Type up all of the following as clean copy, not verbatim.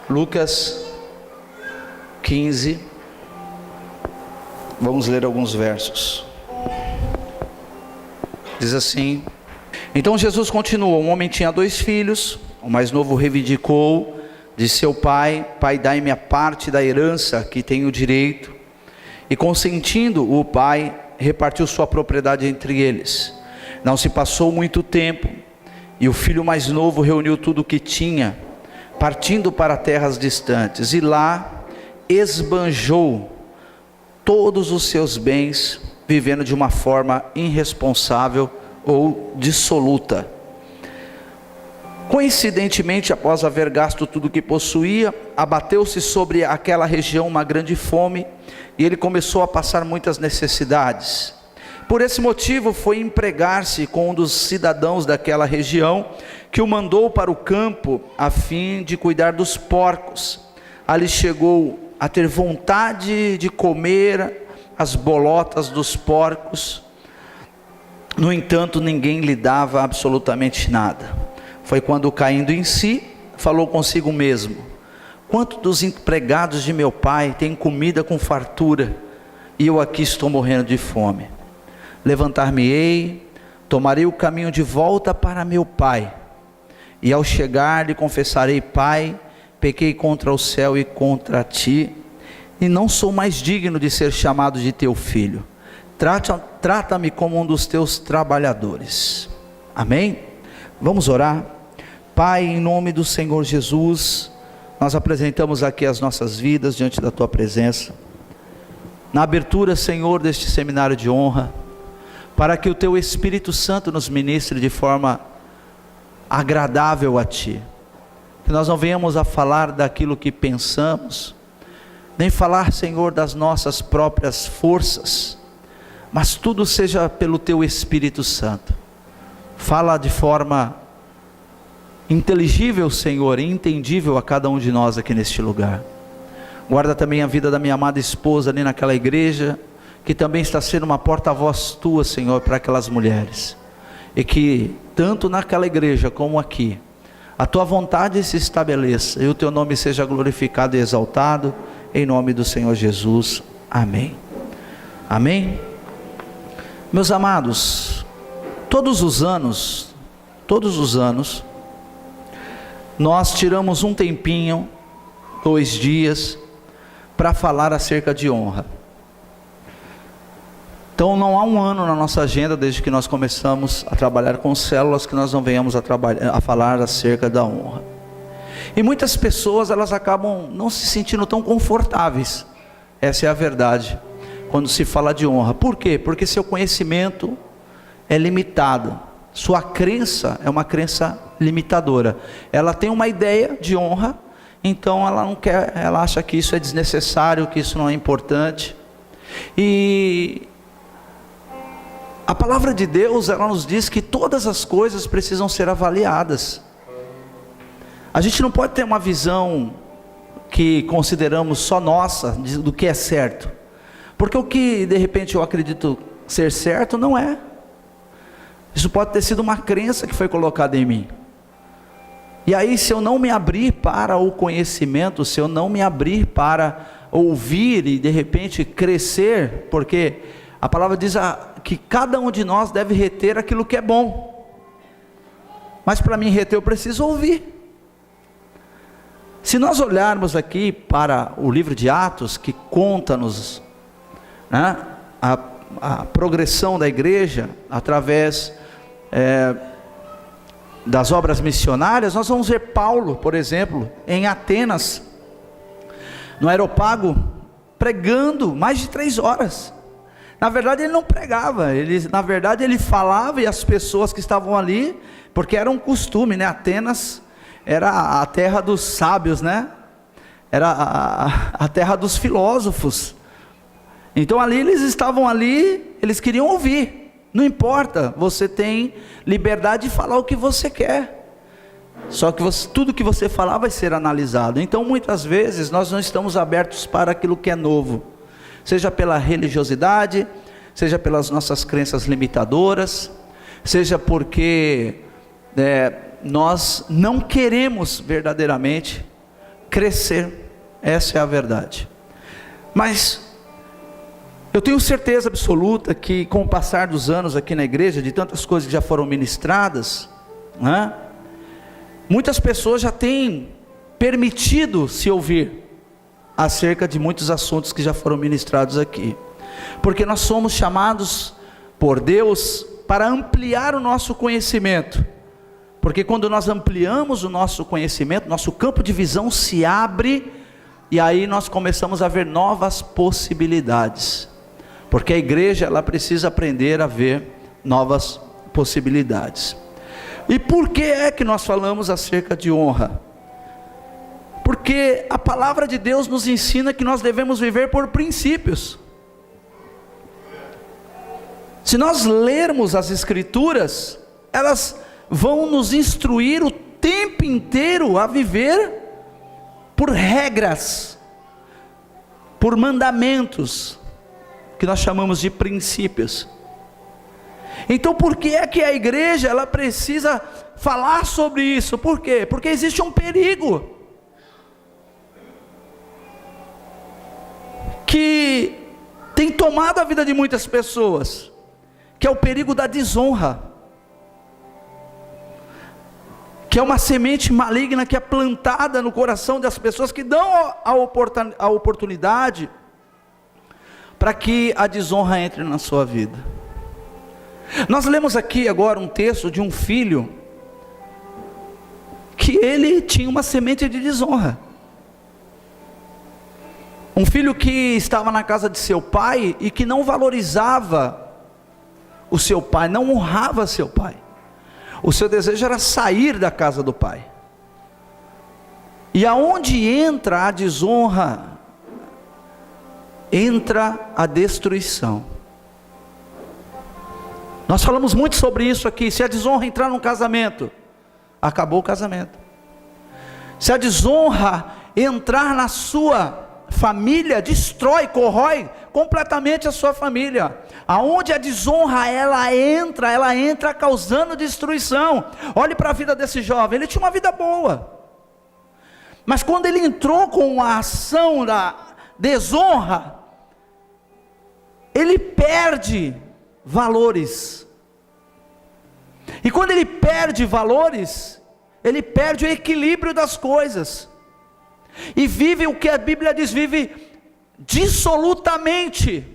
Lucas 15, vamos ler alguns versos. Diz assim: então Jesus continuou: um homem tinha 2 filhos, o mais novo reivindicou de seu pai: pai, dai-me a parte da herança que tenho direito. E consentindo, o pai repartiu sua propriedade entre eles. Não se passou muito tempo, e o filho mais novo reuniu tudo o que tinha, partindo para terras distantes, e lá esbanjou todos os seus bens, vivendo de uma forma irresponsável ou dissoluta. Coincidentemente, após haver gasto tudo o que possuía, abateu-se sobre aquela região uma grande fome, e ele começou a passar muitas necessidades. Por esse motivo foi empregar-se com um dos cidadãos daquela região, que o mandou para o campo a fim de cuidar dos porcos. Ali chegou a ter vontade de comer as bolotas dos porcos. No entanto, ninguém lhe dava absolutamente nada. Foi quando, caindo em si, falou consigo mesmo: quantos dos empregados de meu pai têm comida com fartura, e eu aqui estou morrendo de fome? Levantar-me-ei, tomarei o caminho de volta para meu pai, e ao chegar lhe confessarei: pai, pequei contra o céu e contra ti, e não sou mais digno de ser chamado de teu filho. Trata-me como um dos teus trabalhadores. Amém? Vamos orar. Pai, em nome do Senhor Jesus, nós apresentamos aqui as nossas vidas diante da tua presença, na abertura, Senhor, deste seminário de honra, para que o teu Espírito Santo nos ministre de forma agradável a ti, que nós não venhamos a falar daquilo que pensamos, nem falar, Senhor, das nossas próprias forças, mas tudo seja pelo teu Espírito Santo. Fala de forma inteligível, Senhor, e entendível a cada um de nós aqui neste lugar. Guarda também a vida da minha amada esposa ali naquela igreja, que também está sendo uma porta-voz tua, Senhor, para aquelas mulheres, e que tanto naquela igreja como aqui, a tua vontade se estabeleça, e o teu nome seja glorificado e exaltado, em nome do Senhor Jesus, amém. Amém? Meus amados, todos os anos, nós tiramos um tempinho, 2 dias, para falar acerca de honra. Então não há um ano na nossa agenda, desde que nós começamos a trabalhar com células, que nós não venhamos a falar acerca da honra. E muitas pessoas, elas acabam não se sentindo tão confortáveis, essa é a verdade, quando se fala de honra. Por quê? Porque seu conhecimento é limitado, sua crença é uma crença limitadora, ela tem uma ideia de honra, então ela não quer, ela acha que isso é desnecessário, que isso não é importante. E a palavra de Deus, ela nos diz que todas as coisas precisam ser avaliadas. A gente não pode ter uma visão que consideramos só nossa, do que é certo, porque o que de repente eu acredito ser certo, não é. Isso pode ter sido uma crença que foi colocada em mim, e aí se eu não me abrir para o conhecimento, se eu não me abrir para ouvir e de repente crescer, porque a palavra diz que cada um de nós deve reter aquilo que é bom, mas para mim reter eu preciso ouvir. Se nós olharmos aqui para o livro de Atos, que conta-nos, né, a progressão da igreja, através das obras missionárias, nós vamos ver Paulo, por exemplo, em Atenas, no Areópago, pregando mais de 3 horas, na verdade ele não pregava, na verdade ele falava, e as pessoas que estavam ali, porque era um costume, né? Atenas era a terra dos sábios, né? Era a terra dos filósofos, então ali eles estavam ali, eles queriam ouvir. Não importa, você tem liberdade de falar o que você quer, só que tudo que você falar vai ser analisado. Então muitas vezes nós não estamos abertos para aquilo que é novo, seja pela religiosidade, seja pelas nossas crenças limitadoras, seja porque nós não queremos verdadeiramente crescer. Essa é a verdade. Mas eu tenho certeza absoluta que com o passar dos anos aqui na igreja, de tantas coisas que já foram ministradas, né, muitas pessoas já têm permitido se ouvir acerca de muitos assuntos que já foram ministrados aqui, porque nós somos chamados por Deus para ampliar o nosso conhecimento, porque quando nós ampliamos o nosso conhecimento, nosso campo de visão se abre, e aí nós começamos a ver novas possibilidades, porque a igreja ela precisa aprender a ver novas possibilidades. E por que é que nós falamos acerca de honra? Porque a palavra de Deus nos ensina que nós devemos viver por princípios. Se nós lermos as Escrituras, elas vão nos instruir o tempo inteiro a viver por regras, por mandamentos, que nós chamamos de princípios. Então por que é que a igreja ela precisa falar sobre isso? Por quê? Porque existe um perigo que tem tomado a vida de muitas pessoas, que é o perigo da desonra, que é uma semente maligna que é plantada no coração das pessoas que dão a oportunidade para que a desonra entre na sua vida. Nós lemos aqui agora um texto de um filho que ele tinha uma semente de desonra. Um filho que estava na casa de seu pai e que não valorizava o seu pai, não honrava seu pai. O seu desejo era sair da casa do pai. E aonde entra a desonra, entra a destruição. Nós falamos muito sobre isso aqui. Se a desonra entrar num casamento, acabou o casamento. Se a desonra entrar na sua família, destrói, corrói completamente a sua família. Aonde a desonra ela entra causando destruição. Olhe para a vida desse jovem, ele tinha uma vida boa, mas quando ele entrou com a ação da desonra, ele perde valores, e quando ele perde valores, ele perde o equilíbrio das coisas, e vive o que a Bíblia diz, vive dissolutamente.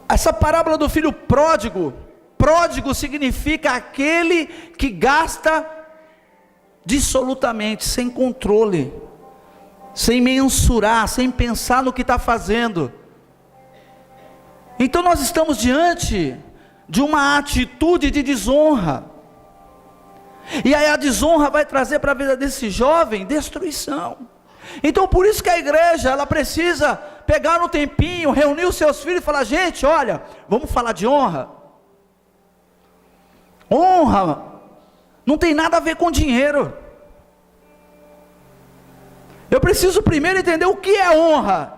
Essa parábola do filho pródigo, pródigo significa aquele que gasta dissolutamente, sem controle, sem mensurar, sem pensar no que está fazendo. Então nós estamos diante de uma atitude de desonra, e aí a desonra vai trazer para a vida desse jovem destruição. Então por isso que a igreja ela precisa pegar no tempinho, reunir os seus filhos e falar: gente, olha, vamos falar de honra. Honra não tem nada a ver com dinheiro. Eu preciso primeiro entender o que é honra,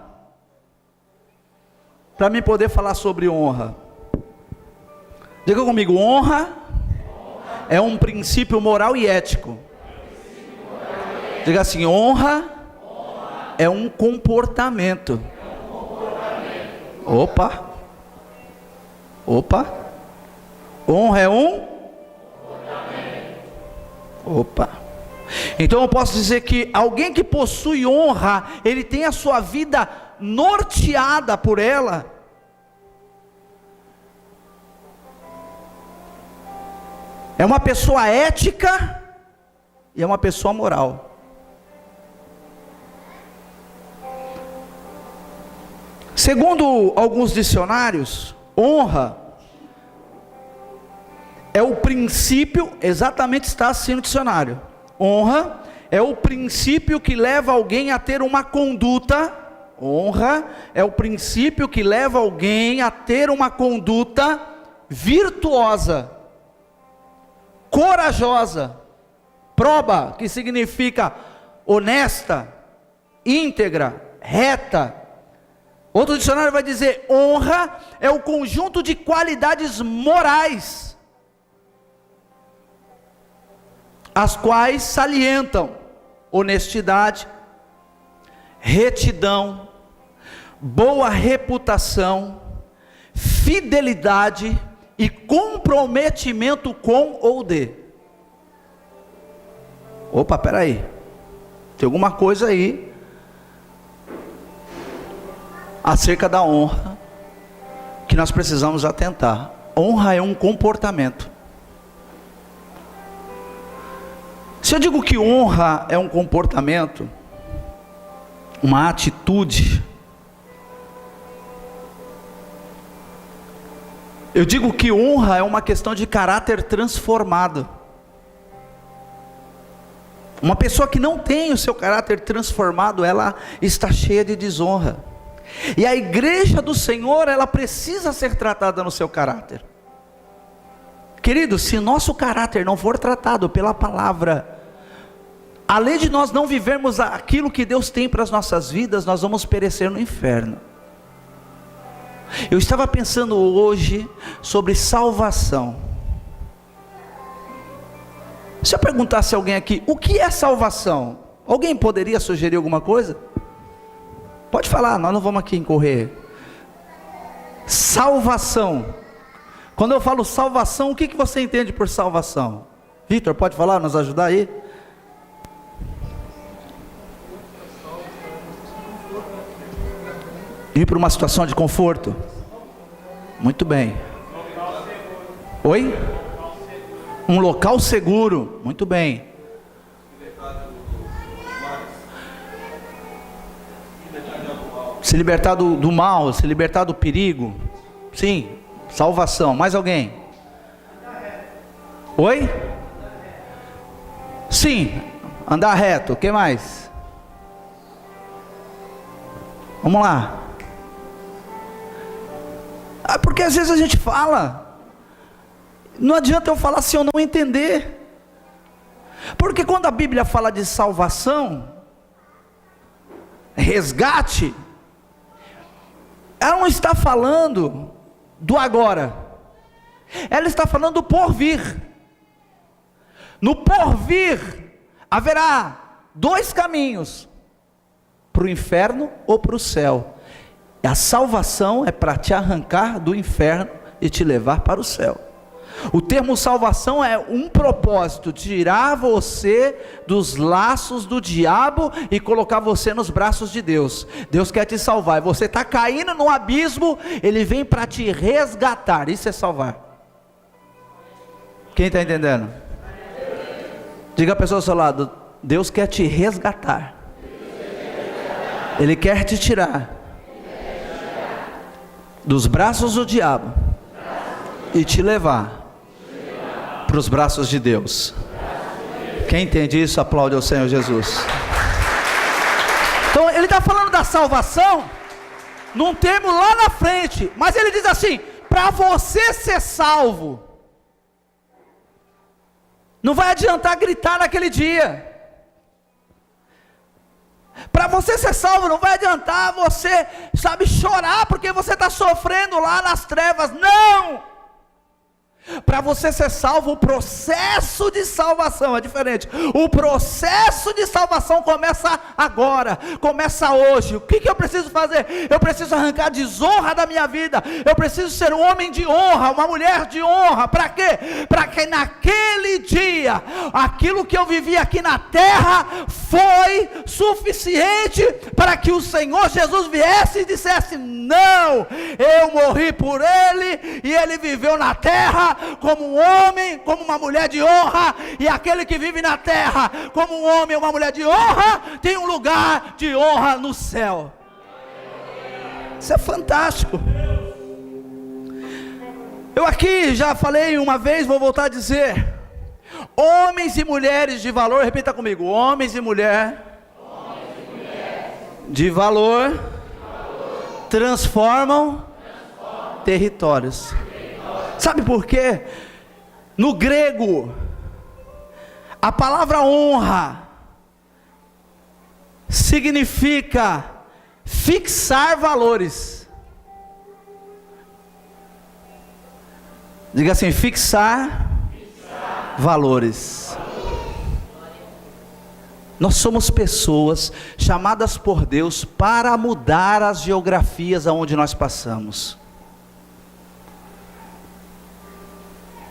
para mim poder falar sobre honra. Diga comigo: honra é um princípio moral e ético. Diga assim: honra é um comportamento. Opa. Honra é um comportamento. Opa. Então eu posso dizer que alguém que possui honra, ele tem a sua vida norteada por ela. É uma pessoa ética e é uma pessoa moral. Segundo alguns dicionários, honra é o princípio, exatamente está assim no dicionário. Honra é o princípio que leva alguém a ter uma conduta. Honra é o princípio que leva alguém a ter uma conduta virtuosa, corajosa, proba, que significa honesta, íntegra, reta. Outro dicionário vai dizer: honra é o conjunto de qualidades morais, as quais salientam honestidade, retidão, boa reputação, fidelidade e comprometimento com ou de. Opa, peraí, tem alguma coisa aí acerca da honra que nós precisamos atentar. Honra é um comportamento. Se eu digo que honra é um comportamento, uma atitude, eu digo que honra é uma questão de caráter transformado. Uma pessoa que não tem o seu caráter transformado, ela está cheia de desonra. E a igreja do Senhor, ela precisa ser tratada no seu caráter. Querido, se nosso caráter não for tratado pela palavra, além de nós não vivermos aquilo que Deus tem para as nossas vidas, nós vamos perecer no inferno. Eu estava pensando hoje sobre salvação. Se eu perguntasse a alguém aqui, o que é salvação? Alguém poderia sugerir alguma coisa? Pode falar, nós não vamos aqui incorrer. Salvação. Quando eu falo salvação, o que você entende por salvação? Vitor, pode falar, nos ajudar aí? Ir para uma situação de conforto. Muito bem. Oi? Um local seguro. Muito bem. Se libertar do mal, se libertar do perigo. Sim, salvação. Mais alguém? Oi? Sim, andar reto. O que mais? Vamos lá. Porque às vezes a gente fala, não adianta eu falar se eu não entender. Porque quando a Bíblia fala de salvação, resgate, ela não está falando do agora, ela está falando do porvir. No porvir haverá dois caminhos, para o inferno ou para o céu. A salvação é para te arrancar do inferno e te levar para o céu. O termo salvação é um propósito, tirar você dos laços do diabo e colocar você nos braços de Deus. Deus quer te salvar, você está caindo no abismo, Ele vem para te resgatar, isso é salvar. Quem está entendendo? Diga a pessoa ao seu lado, Deus quer te resgatar, Ele quer te tirar dos braços do diabo e te levar para os braços de Deus. Quem entende isso, aplaude ao Senhor Jesus. Então ele está falando da salvação num termo lá na frente, mas ele diz assim: para você ser salvo, não vai adiantar gritar naquele dia. Para você ser salvo, não vai adiantar você, chorar porque você está sofrendo lá nas trevas. Não! Para você ser salvo, o processo de salvação é diferente. O processo de salvação começa agora, começa hoje. O que eu preciso fazer? Eu preciso arrancar a desonra da minha vida. Eu preciso ser um homem de honra, uma mulher de honra. Para quê? Para que naquele dia, aquilo que eu vivi aqui na terra foi suficiente para que o Senhor Jesus viesse e dissesse: não, eu morri por Ele e Ele viveu na terra como um homem, como uma mulher de honra, e aquele que vive na terra como um homem ou uma mulher de honra, tem um lugar de honra no céu. Isso é fantástico. Eu aqui já falei uma vez, vou voltar a dizer: homens e mulheres de valor, repita comigo: homens e mulheres de valor transformam territórios. Sabe por quê? No grego, a palavra honra significa fixar valores. Diga assim: fixar valores. Nós somos pessoas chamadas por Deus para mudar as geografias aonde nós passamos.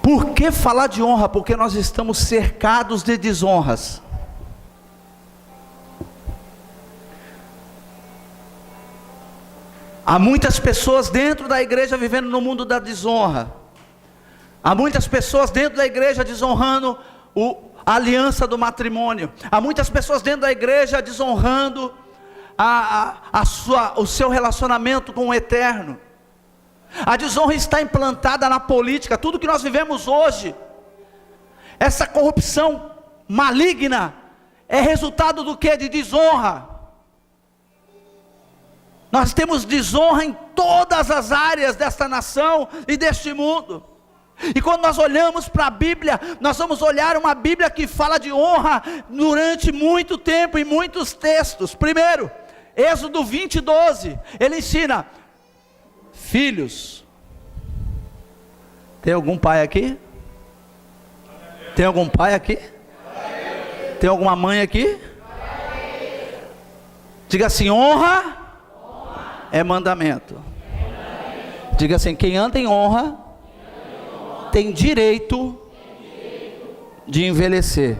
Por que falar de honra? Porque nós estamos cercados de desonras. Há muitas pessoas dentro da igreja vivendo no mundo da desonra. Há muitas pessoas dentro da igreja desonrando a aliança do matrimônio. Há muitas pessoas dentro da igreja desonrando o seu relacionamento com o eterno. A desonra está implantada na política. Tudo que nós vivemos hoje, essa corrupção maligna, é resultado do que? De desonra. Nós temos desonra em todas as áreas desta nação e deste mundo. E quando nós olhamos para a Bíblia, nós vamos olhar uma Bíblia que fala de honra durante muito tempo, em muitos textos. Primeiro, Êxodo 20:12, ele ensina: filhos. Tem algum pai aqui? Tem algum pai aqui? Tem alguma mãe aqui? Diga assim: honra é mandamento. Diga assim: quem anda em honra tem direito de envelhecer.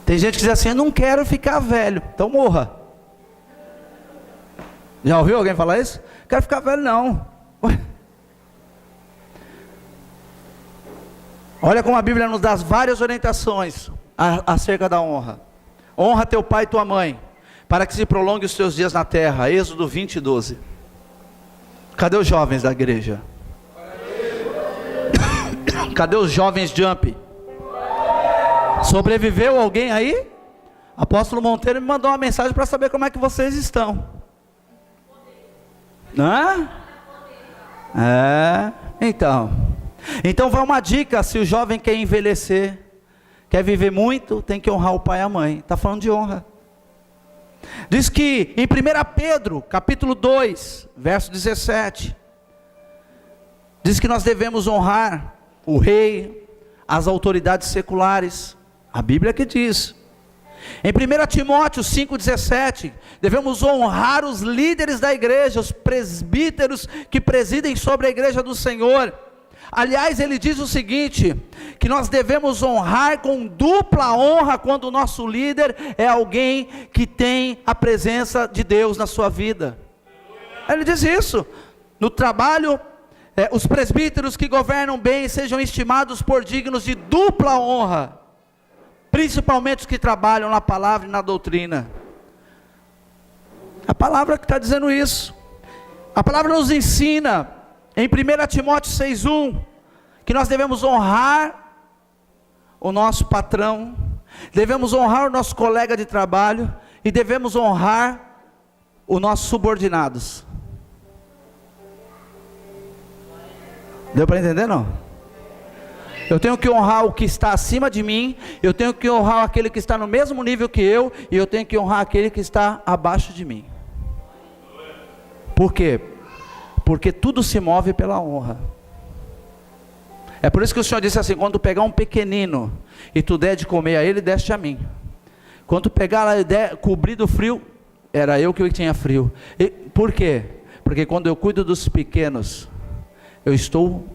Tem gente que diz assim: eu não quero ficar velho, então morra. Já ouviu alguém falar isso? Quero ficar velho não. Ué. Olha como a Bíblia nos dá várias orientações acerca da honra. Honra teu pai e tua mãe, para que se prolongue os teus dias na terra. Êxodo 20:12. Cadê os jovens da igreja? Cadê os jovens Jump? Sobreviveu alguém aí? Apóstolo Monteiro me mandou uma mensagem para saber como é que vocês estão. Hã? Então vai uma dica: se o jovem quer envelhecer, quer viver muito, tem que honrar o pai e a mãe. Está falando de honra. Diz que em 1 Pedro, capítulo 2, verso 17, diz que nós devemos honrar o rei, as autoridades seculares. A Bíblia que diz. Em 1 Timóteo 5,17, devemos honrar os líderes da igreja, os presbíteros que presidem sobre a igreja do Senhor. Aliás, ele diz o seguinte, que nós devemos honrar com dupla honra quando o nosso líder é alguém que tem a presença de Deus na sua vida. Ele diz isso, no trabalho, os presbíteros que governam bem sejam estimados por dignos de dupla honra, principalmente os que trabalham na palavra e na doutrina. A palavra que está dizendo isso. A palavra nos ensina em 1 Timóteo 6,1, que nós devemos honrar o nosso patrão, devemos honrar o nosso colega de trabalho, e devemos honrar os nossos subordinados. Deu para entender não? Eu tenho que honrar o que está acima de mim, eu tenho que honrar aquele que está no mesmo nível que eu, e eu tenho que honrar aquele que está abaixo de mim. Por quê? Porque tudo se move pela honra. É por isso que o Senhor disse assim: quando tu pegar um pequenino e tu der de comer a ele, deste a mim. Quando tu pegar lá e der cobrir do frio, era eu que tinha frio. E, por quê? Porque quando eu cuido dos pequenos, eu estou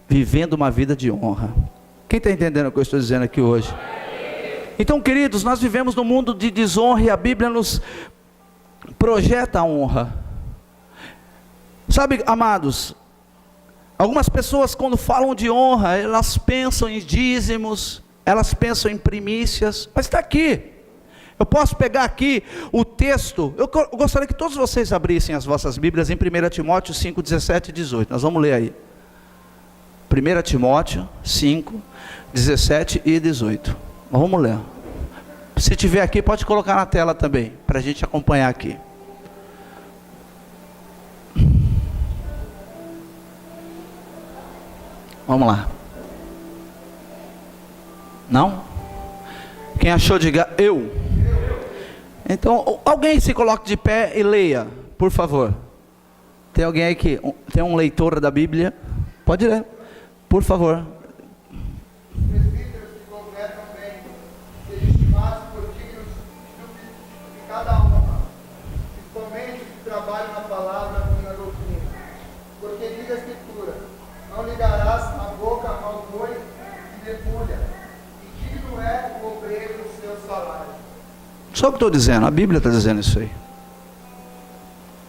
vivendo uma vida de honra. Quem está entendendo o que eu estou dizendo aqui hoje? Então, queridos, nós vivemos num mundo de desonra e a Bíblia nos projeta a honra. Sabe, amados, algumas pessoas quando falam de honra, elas pensam em dízimos, elas pensam em primícias, mas está aqui. Eu posso pegar aqui o texto, eu gostaria que todos vocês abrissem as vossas Bíblias em 1 Timóteo 5, 17 e 18, nós vamos ler aí. 1 Timóteo 5, 17 e 18, vamos ler. Se tiver aqui, pode colocar na tela também, para a gente acompanhar aqui. Vamos lá. Não? Quem achou, diga eu. Então, alguém se coloque de pé e leia, por favor. Tem alguém aí que tem um leitor da Bíblia? Pode ler, por favor. Só o que estou dizendo, a Bíblia está dizendo isso aí.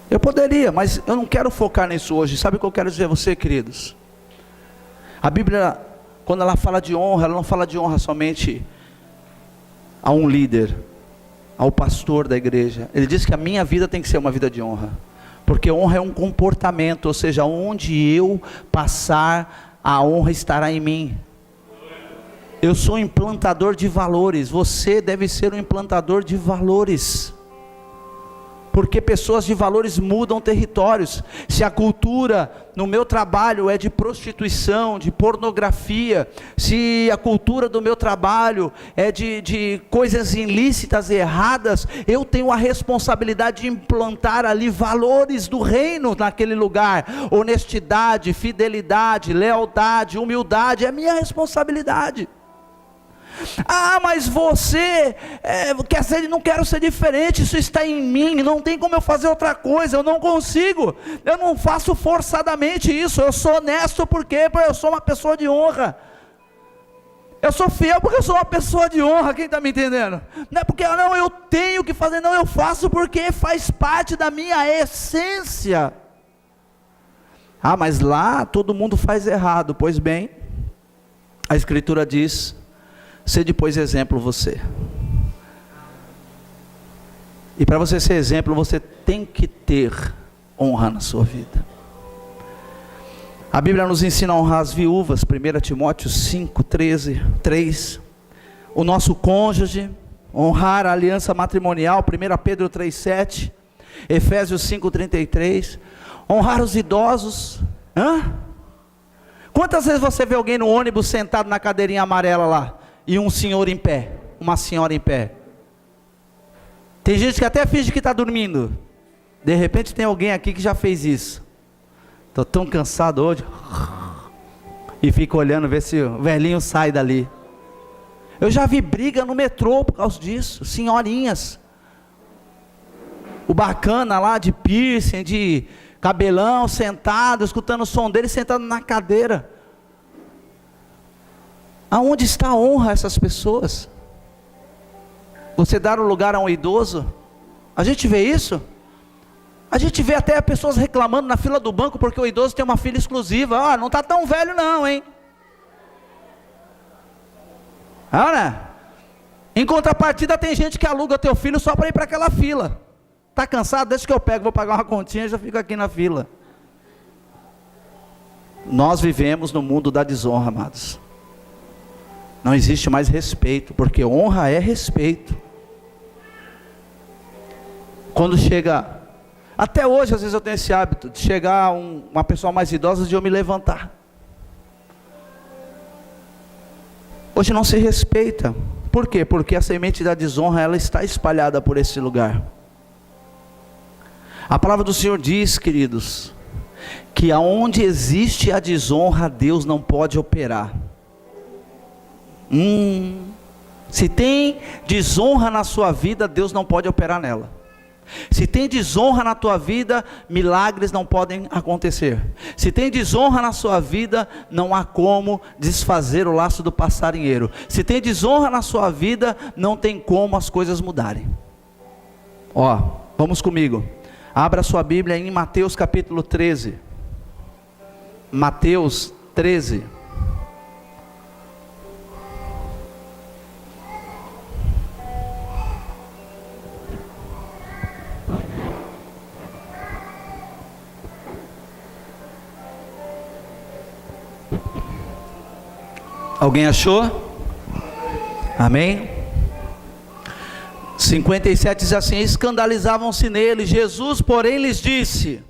Eu poderia, mas eu não quero focar nisso hoje. Sabe o que eu quero dizer a você, queridos? A Bíblia, quando ela fala de honra, ela não fala de honra somente a um líder, ao pastor da igreja. Ele diz que a minha vida tem que ser uma vida de honra, porque honra é um comportamento, ou seja, onde eu passar, a honra estará em mim. Eu sou um implantador de valores, você deve ser um implantador de valores, porque pessoas de valores mudam territórios. Se a cultura no meu trabalho é de prostituição, de pornografia, se a cultura do meu trabalho é de coisas ilícitas e erradas, eu tenho a responsabilidade de implantar ali valores do reino naquele lugar. Honestidade, fidelidade, lealdade, humildade, é minha responsabilidade. Ah, mas você quer ser, não quero ser diferente, isso está em mim, não tem como eu fazer outra coisa, eu não consigo, eu não faço forçadamente isso, eu sou honesto porque eu sou uma pessoa de honra, eu sou fiel porque eu sou uma pessoa de honra, quem está me entendendo? Não é porque não, eu tenho que fazer, não, eu faço porque faz parte da minha essência. Ah, mas lá todo mundo faz errado. Pois bem, a Escritura diz: sede, pois, exemplo você. E para você ser exemplo, você tem que ter honra na sua vida. A Bíblia nos ensina a honrar as viúvas, 1 Timóteo 5:3. O nosso cônjuge, honrar a aliança matrimonial, 1 Pedro 3:7. Efésios 5:33. Honrar os idosos. Quantas vezes você vê alguém no ônibus sentado na cadeirinha amarela lá, e um senhor em pé, uma senhora em pé? Tem gente que até finge que está dormindo. De repente tem alguém aqui que já fez isso. Estou tão cansado hoje. E fica olhando, ver se o velhinho sai dali. Eu já vi briga no metrô por causa disso. Senhorinhas. O bacana lá de piercing, de cabelão, sentado, escutando o som dele, sentado na cadeira. Aonde está a honra a essas pessoas? Você dar o lugar a um idoso? A gente vê isso. A gente vê até pessoas reclamando na fila do banco porque o idoso tem uma fila exclusiva. Não está tão velho não, hein? Né? Em contrapartida, tem gente que aluga teu filho só para ir para aquela fila. Está cansado? Deixa que eu pego, vou pagar uma continha e já fico aqui na fila. Nós vivemos no mundo da desonra, amados. Não existe mais respeito, porque honra é respeito. Quando chega, até hoje às vezes eu tenho esse hábito de chegar uma pessoa mais idosa e eu me levantar. Hoje não se respeita. Por quê? Porque a semente da desonra, ela está espalhada por esse lugar. A palavra do Senhor diz, queridos, que aonde existe a desonra, Deus não pode operar. Se tem desonra na sua vida, Deus não pode operar nela. Se tem desonra na tua vida, milagres não podem acontecer. Se tem desonra na sua vida, não há como desfazer o laço do passarinheiro. Se tem desonra na sua vida, não tem como as coisas mudarem. Vamos comigo. Abra sua Bíblia em Mateus capítulo 13. Mateus 13. Alguém achou? Amém? 57 diz assim: escandalizavam-se nele. Jesus, porém, lhes disse: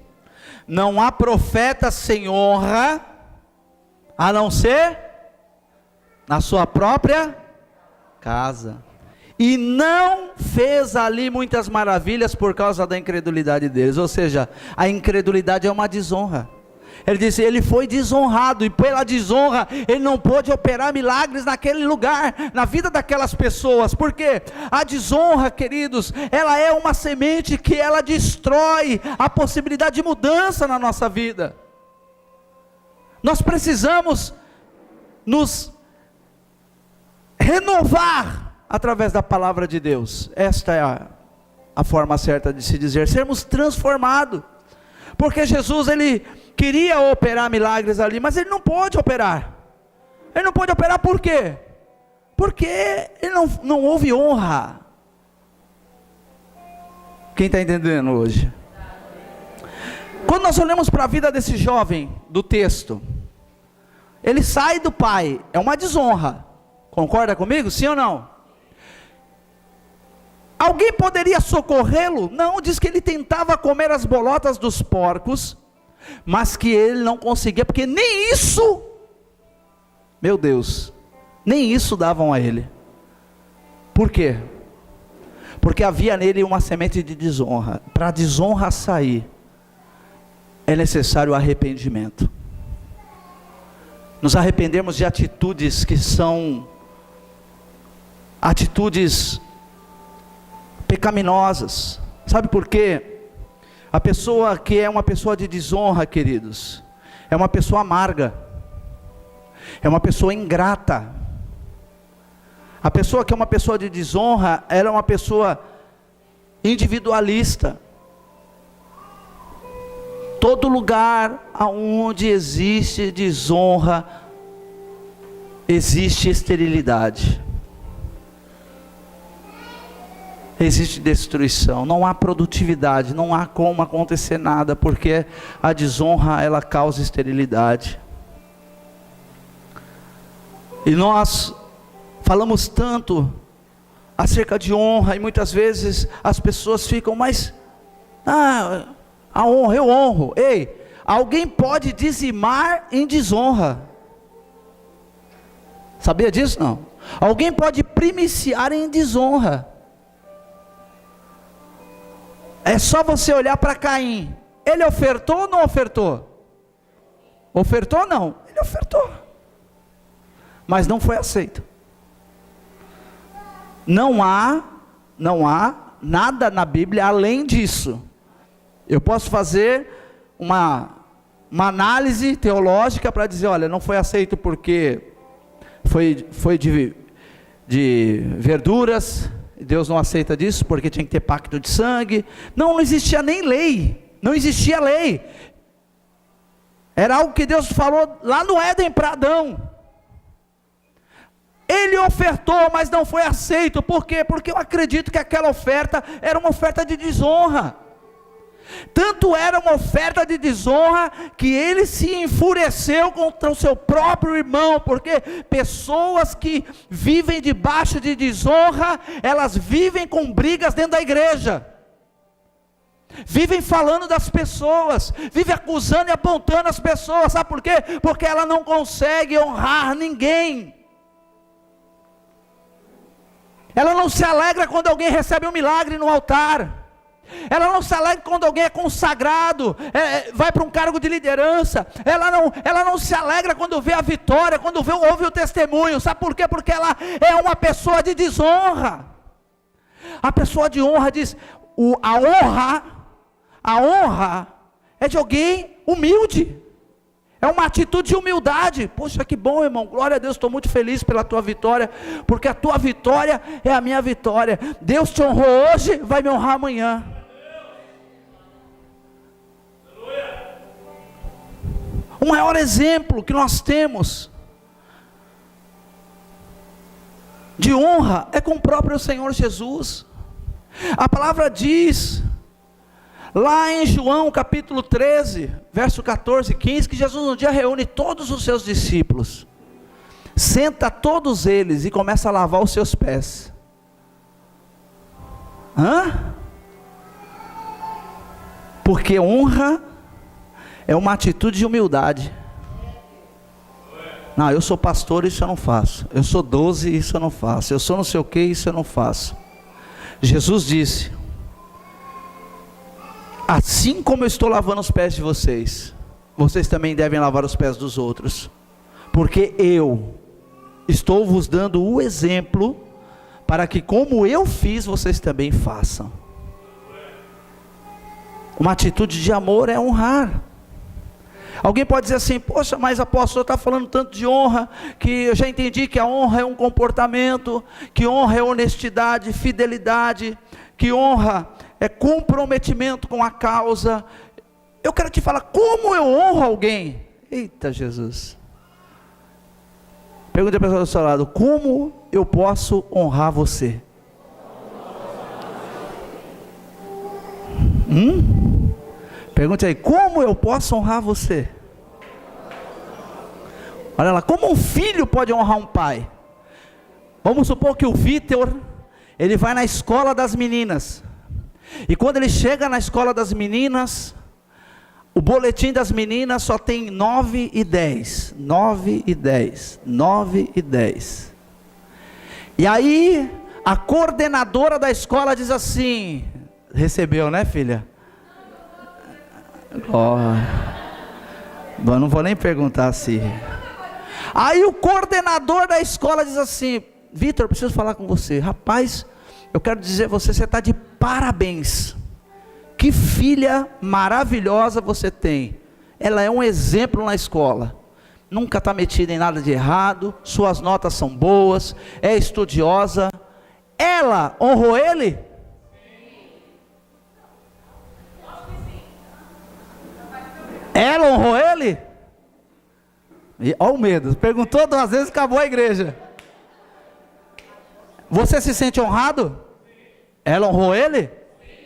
não há profeta sem honra, a não ser na sua própria casa. E não fez ali muitas maravilhas por causa da incredulidade deles. Ou seja, a incredulidade é uma desonra. Ele disse, ele foi desonrado, e pela desonra, ele não pôde operar milagres naquele lugar, na vida daquelas pessoas. Porque a desonra, queridos, ela é uma semente que ela destrói a possibilidade de mudança na nossa vida. Nós precisamos nos renovar através da palavra de Deus. Esta é a forma certa de se dizer, sermos transformados. Porque Jesus, ele queria operar milagres ali, mas ele não pôde operar. Ele não pôde operar por quê? Porque ele não houve honra. Quem está entendendo hoje? Quando nós olhamos para a vida desse jovem, do texto, ele sai do pai, é uma desonra. Concorda comigo? Sim ou não? Alguém poderia socorrê-lo? Não, diz que ele tentava comer as bolotas dos porcos, mas que ele não conseguia, porque nem isso, meu Deus, nem isso davam a ele. Por quê? Porque havia nele uma semente de desonra. Para a desonra sair, é necessário arrependimento. Nos arrependemos de atitudes que são atitudes pecaminosas. Sabe por quê? A pessoa que é uma pessoa de desonra, queridos, é uma pessoa amarga, é uma pessoa ingrata. A pessoa que é uma pessoa de desonra, ela é uma pessoa individualista. Todo lugar onde existe desonra, existe esterilidade, existe destruição, não há produtividade, não há como acontecer nada, porque a desonra, ela causa esterilidade. E nós falamos tanto acerca de honra, e muitas vezes as pessoas ficam, mas a honra, eu honro. Ei, alguém pode dizimar em desonra. Sabia disso não? Alguém pode primiciar em desonra. É só você olhar para Caim. Ele ofertou ou não ofertou? Ofertou ou não? Ele ofertou, mas não foi aceito. Não há nada na Bíblia além disso. Eu posso fazer uma análise teológica para dizer, olha, não foi aceito porque foi de verduras, Deus não aceita disso porque tinha que ter pacto de sangue. Não existia nem lei, não existia lei. Era algo que Deus falou lá no Éden para Adão. Ele ofertou, mas não foi aceito. Por quê? Porque eu acredito que aquela oferta era uma oferta de desonra. Tanto era uma oferta de desonra, que ele se enfureceu contra o seu próprio irmão, porque pessoas que vivem debaixo de desonra, elas vivem com brigas dentro da igreja, vivem falando das pessoas, vivem acusando e apontando as pessoas. Sabe por quê? Porque ela não consegue honrar ninguém. Ela não se alegra quando alguém recebe um milagre no altar. Ela não se alegra quando alguém é consagrado, vai para um cargo de liderança. Ela não se alegra quando vê a vitória, quando ouve o testemunho. Sabe por quê? Porque ela é uma pessoa de desonra. A pessoa de honra diz, a honra é de alguém humilde. É uma atitude de humildade. Poxa, que bom, irmão, glória a Deus, estou muito feliz pela tua vitória, porque a tua vitória é a minha vitória. Deus te honrou hoje, vai me honrar amanhã. O maior exemplo que nós temos de honra é com o próprio Senhor Jesus. A palavra diz lá em João capítulo 13, verso 14 e 15, que Jesus um dia reúne todos os seus discípulos, senta todos eles e começa a lavar os seus pés. Porque honra é uma atitude de humildade. Não, eu sou pastor, isso eu não faço. Eu sou 12, isso eu não faço. Eu sou não sei o que, isso eu não faço. Jesus disse, assim como eu estou lavando os pés de vocês, vocês também devem lavar os pés dos outros, porque eu estou vos dando o exemplo, para que como eu fiz, vocês também façam. Uma atitude de amor é honrar. Alguém pode dizer assim: poxa, mas apóstolo, está falando tanto de honra, que eu já entendi que a honra é um comportamento, que honra é honestidade, fidelidade, que honra é comprometimento com a causa. Eu quero te falar, como eu honro alguém? Eita Jesus. Pergunta a pessoa do seu lado: como eu posso honrar você? Pergunte aí: como eu posso honrar você? Olha lá, como um filho pode honrar um pai? Vamos supor que o Vitor, ele vai na escola das meninas, e quando ele chega na escola das meninas, o boletim das meninas só tem 9 e 10, 9 e 10, 9 e 10. E aí, a coordenadora da escola diz assim: recebeu, né, filha? Não vou nem perguntar se. Aí o coordenador da escola diz assim: Vitor, preciso falar com você. Rapaz, eu quero dizer a você, você está de parabéns. Que filha maravilhosa você tem. Ela é um exemplo na escola. Nunca está metida em nada de errado. Suas notas são boas. É estudiosa. Ela honrou ele? Ela honrou ele? Olha o medo. Perguntou 2 vezes, acabou a igreja. Você se sente honrado? Ela honrou ele?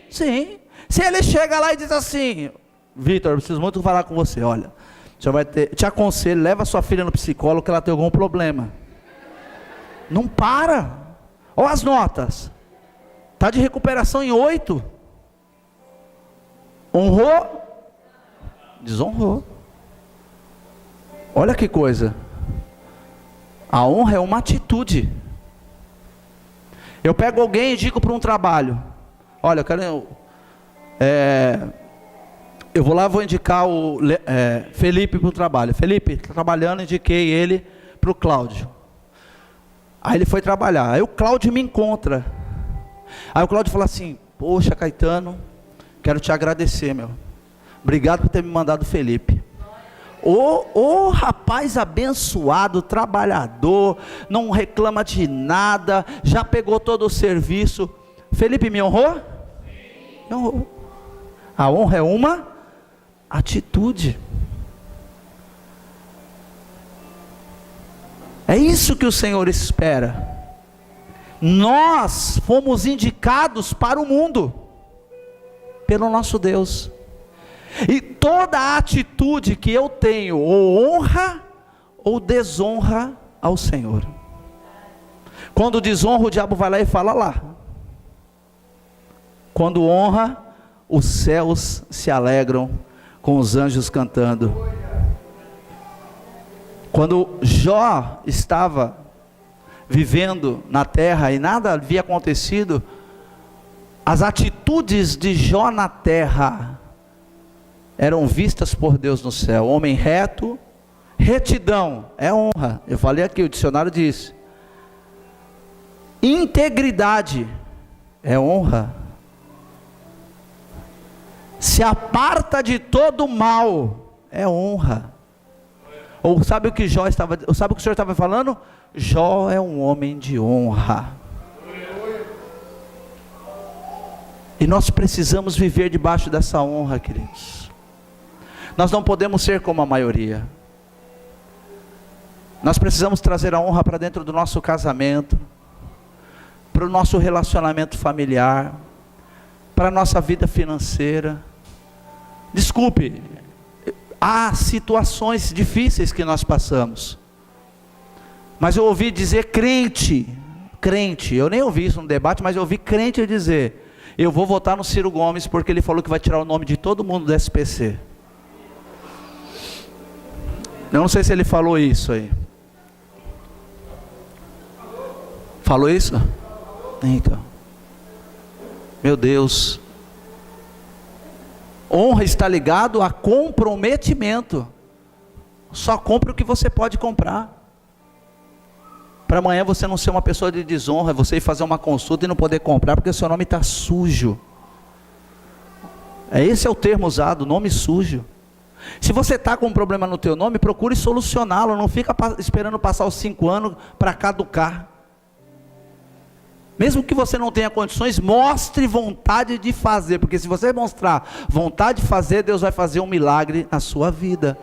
Sim. Se ele chega lá e diz assim: Vitor, eu preciso muito falar com você. Olha, o senhor vai ter, te aconselho, leva sua filha no psicólogo, que ela tem algum problema. Não para. Olha as notas. Está de recuperação em 8. Honrou? Desonrou. Olha que coisa. A honra é uma atitude. Eu pego alguém e indico para um trabalho. Olha, eu vou lá, vou indicar o Felipe para o trabalho. Felipe está trabalhando, indiquei ele para o Cláudio. Aí ele foi trabalhar. Aí o Cláudio me encontra. Aí o Cláudio fala assim: poxa, Caetano, quero te agradecer, meu. Obrigado por ter me mandado o Felipe. Ô rapaz abençoado, trabalhador, não reclama de nada, já pegou todo o serviço. Felipe me honrou? Sim. Me honrou. A honra é uma atitude. É isso que o Senhor espera. Nós fomos indicados para o mundo pelo nosso Deus. E toda atitude que eu tenho, ou honra ou desonra ao Senhor. Quando desonra, o diabo vai lá e fala lá. Quando honra, os céus se alegram com os anjos cantando. Quando Jó estava vivendo na terra e nada havia acontecido, as atitudes de Jó na terra eram vistas por Deus no céu. Homem reto, retidão é honra. Eu falei aqui, o dicionário diz. Integridade é honra. Se aparta de todo mal é honra. Ou sabe o que Jó estava, sabe o que o Senhor estava falando? Jó é um homem de honra. E nós precisamos viver debaixo dessa honra, queridos. Nós não podemos ser como a maioria. Nós precisamos trazer a honra para dentro do nosso casamento, para o nosso relacionamento familiar, para a nossa vida financeira. Desculpe, há situações difíceis que nós passamos, mas eu ouvi dizer crente, eu nem ouvi isso no debate, mas eu ouvi crente dizer: eu vou votar no Ciro Gomes porque ele falou que vai tirar o nome de todo mundo do SPC. Eu não sei se ele falou isso aí. Falou isso? Então, meu Deus. Honra está ligado a comprometimento. Só compre o que você pode comprar. Para amanhã você não ser uma pessoa de desonra, você ir fazer uma consulta e não poder comprar porque o seu nome está sujo. Esse é o termo usado, nome sujo. Se você está com um problema no teu nome, procure solucioná-lo, não fica esperando passar os 5 anos para caducar. Mesmo que você não tenha condições, mostre vontade de fazer, porque se você mostrar vontade de fazer, Deus vai fazer um milagre na sua vida.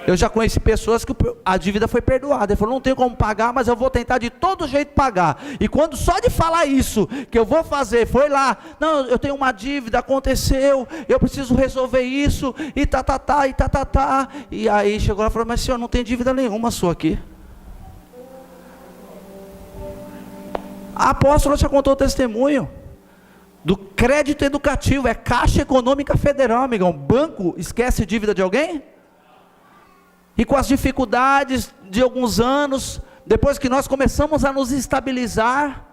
Eu já conheci pessoas que a dívida foi perdoada. Ele falou, não tenho como pagar, mas eu vou tentar de todo jeito pagar. E quando só de falar isso, que eu vou fazer, foi lá, não, eu tenho uma dívida, aconteceu, eu preciso resolver isso, e e aí chegou lá e falou, mas senhor, não tem dívida nenhuma sua aqui. A apóstola já contou o testemunho do crédito educativo, é Caixa Econômica Federal, amigão. Banco esquece dívida de alguém? E com as dificuldades de alguns anos, depois que nós começamos a nos estabilizar,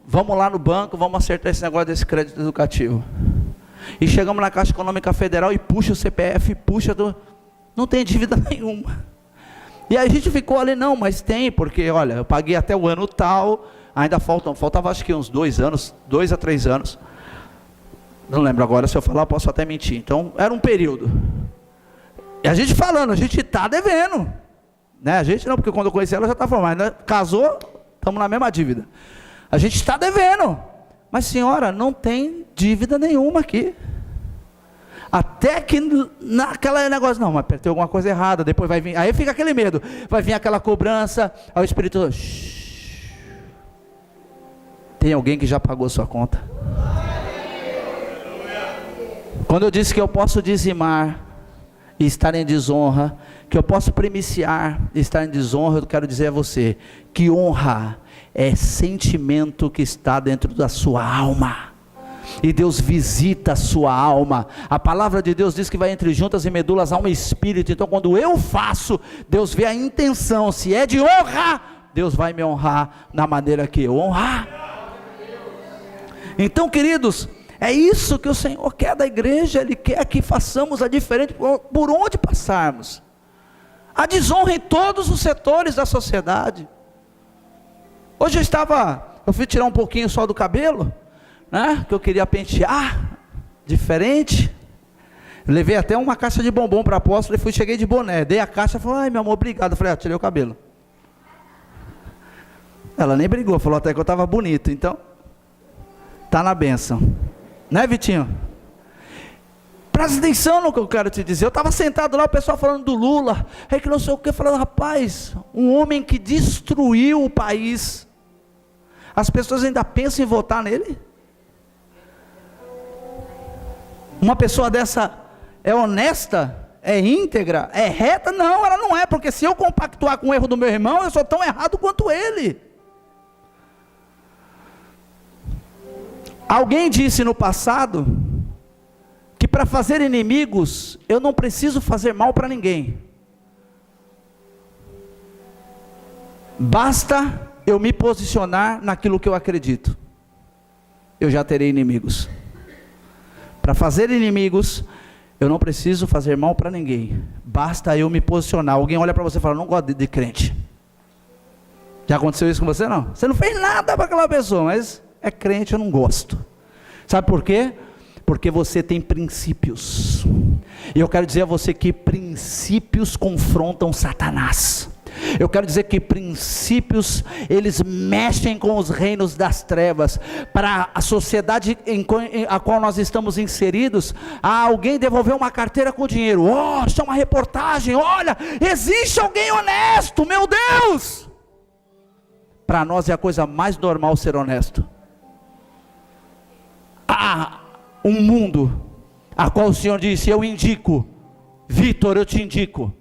vamos lá no banco, vamos acertar esse negócio desse crédito educativo. E chegamos na Caixa Econômica Federal e puxa o CPF, não tem dívida nenhuma. E aí a gente ficou ali, não, mas tem, porque olha, eu paguei até o ano tal, ainda faltava acho que uns 2 anos, 2 a 3 anos. Não lembro agora, se eu falar eu posso até mentir. Então era um período. E a gente falando, a gente está devendo, né? A gente não, porque quando eu conheci ela já estava falando, mas né? Casou, estamos na mesma dívida. A gente está devendo, mas senhora, não tem dívida nenhuma aqui. Até que naquela negócio, não, mas tem alguma coisa errada, depois vai vir, aí fica aquele medo, vai vir aquela cobrança, aí o Espírito, tem alguém que já pagou sua conta. Quando eu disse que eu posso dizimar e estar em desonra, que eu posso primiciar e estar em desonra, eu quero dizer a você, que honra é sentimento que está dentro da sua alma, e Deus visita a sua alma. A palavra de Deus diz que vai entre juntas e medulas, alma e espírito. Então quando eu faço, Deus vê a intenção, se é de honra, Deus vai me honrar na maneira que eu honrar. Então queridos, é isso que o Senhor quer da igreja. Ele quer que façamos a diferença por onde passarmos. A desonra em todos os setores da sociedade. Hoje eu fui tirar um pouquinho só do cabelo, né, que eu queria pentear diferente. Levei até uma caixa de bombom para a apóstola e cheguei de boné, dei a caixa, falou, ai meu amor, obrigado. Eu falei, tirei o cabelo. Ela nem brigou, falou até que eu estava bonito. Então tá na bênção, né, Vitinho? Presta atenção no que eu quero te dizer. Eu estava sentado lá, o pessoal falando do Lula, é que não sei o que, falando, rapaz, um homem que destruiu o país, as pessoas ainda pensam em votar nele? Uma pessoa dessa é honesta? É íntegra? É reta? Não, ela não é, porque se eu compactuar com o erro do meu irmão, eu sou tão errado quanto ele. Alguém disse no passado que para fazer inimigos eu não preciso fazer mal para ninguém, basta eu me posicionar naquilo que eu acredito, eu já terei inimigos. Para fazer inimigos eu não preciso fazer mal para ninguém, basta eu me posicionar. Alguém olha para você e fala, não gosto de crente. Já aconteceu isso com você? Não, você não fez nada para aquela pessoa, mas é crente, eu não gosto. Sabe por quê? Porque você tem princípios, e eu quero dizer a você que princípios confrontam Satanás. Eu quero dizer que princípios, eles mexem com os reinos das trevas. Para a sociedade a qual nós estamos inseridos, alguém devolveu uma carteira com dinheiro, isso é uma reportagem, olha, existe alguém honesto, meu Deus. Para nós é a coisa mais normal ser honesto. Um mundo a qual o Senhor disse, eu indico, Vitor, eu te indico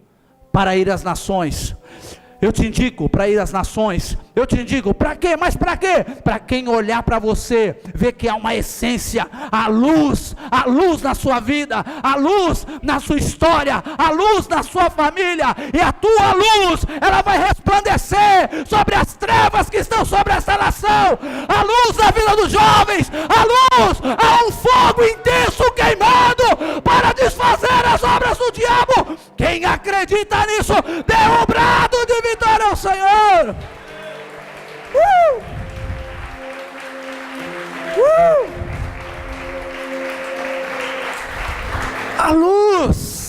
para ir às nações, eu te indico para ir às nações, eu te indico, para quê? Mas para quê? Para quem olhar para você, ver que há uma essência, a luz na sua vida, a luz na sua história, a luz na sua família, e a tua luz, ela vai resplandecer sobre as trevas que estão sobre essa nação, a luz da vida dos jovens, a luz, há um fogo intenso queimando, para desfazer as obras do diabo. Quem acredita nisso, dê um brado de vitória ao Senhor. A luz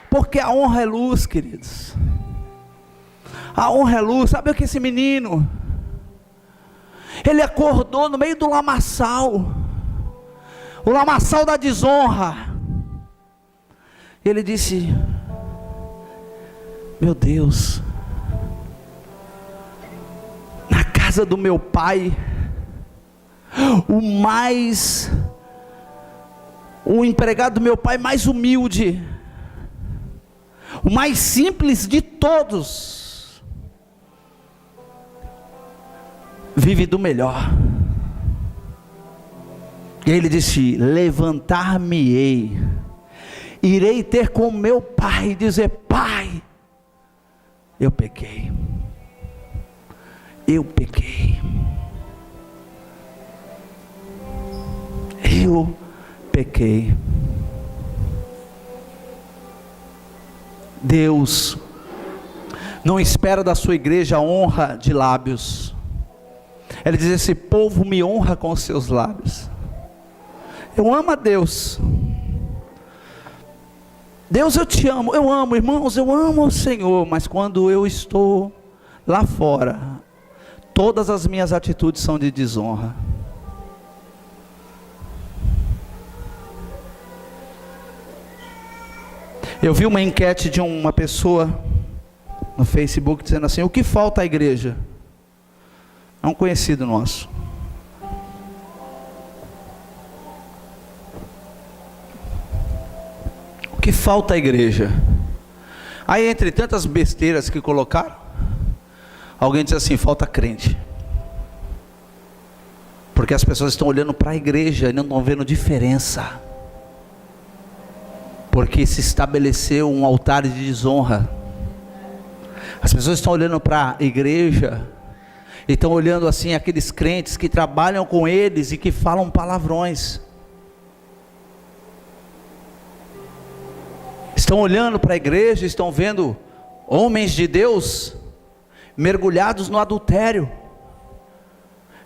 Porque a honra é luz, queridos. A honra é luz. Sabe o que esse menino? Ele acordou no meio do lamaçal. O lamaçal da desonra. Ele disse: meu Deus, na casa do meu pai, o empregado do meu pai mais humilde, o mais simples de todos, vive do melhor. E ele disse: levantar-me-ei, irei ter com meu pai e dizer: pai, eu pequei, eu pequei, eu pequei. Deus não espera da sua igreja honra de lábios. Ele diz: esse povo me honra com os seus lábios. Eu amo a Deus. Deus, eu te amo, eu amo, irmãos, eu amo o Senhor, mas quando eu estou lá fora, todas as minhas atitudes são de desonra. Eu vi uma enquete de uma pessoa no Facebook dizendo assim: o que falta à igreja? É um conhecido nosso. O que falta à igreja? Aí, entre tantas besteiras que colocaram, alguém disse assim: falta crente. Porque as pessoas estão olhando para a igreja e não estão vendo diferença. Porque se estabeleceu um altar de desonra. As pessoas estão olhando para a igreja e estão olhando assim aqueles crentes que trabalham com eles e que falam palavrões. Estão olhando para a igreja e estão vendo homens de Deus mergulhados no adultério.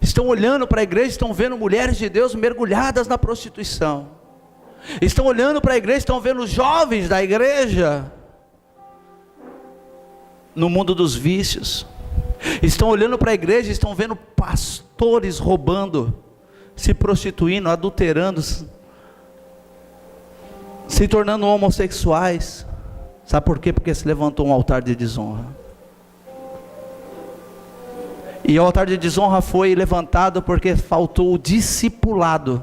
Estão olhando para a igreja e estão vendo mulheres de Deus mergulhadas na prostituição. Estão olhando para a igreja e estão vendo jovens da igreja no mundo dos vícios. Estão olhando para a igreja e estão vendo pastores roubando, se prostituindo, adulterando, se tornando homossexuais. Sabe por quê? Porque se levantou um altar de desonra. E o altar de desonra foi levantado porque faltou o discipulado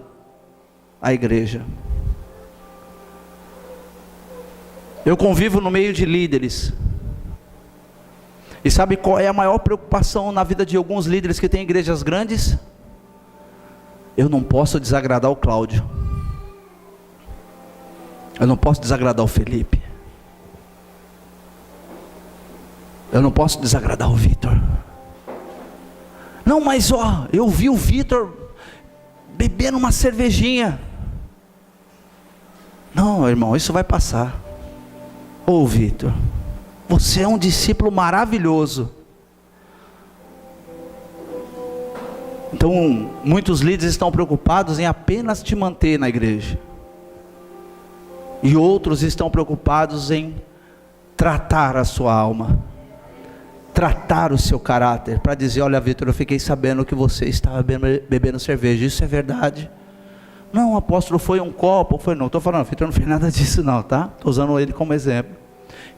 à igreja. Eu convivo no meio de líderes. E sabe qual é a maior preocupação na vida de alguns líderes que têm igrejas grandes? Eu não posso desagradar o Cláudio. Eu não posso desagradar o Felipe. Eu não posso desagradar o Vitor. Não, mas ó, eu vi o Vitor bebendo uma cervejinha. Não, irmão, isso vai passar. Ô Vitor, você é um discípulo maravilhoso. Então, muitos líderes estão preocupados em apenas te manter na igreja. E outros estão preocupados em tratar a sua alma, tratar o seu caráter, para dizer: olha Vitor, eu fiquei sabendo que você estava bebendo cerveja, isso é verdade? Não, apóstolo, foi um copo, foi não, estou falando, Vitor não fez nada disso não, tá? Estou usando ele como exemplo.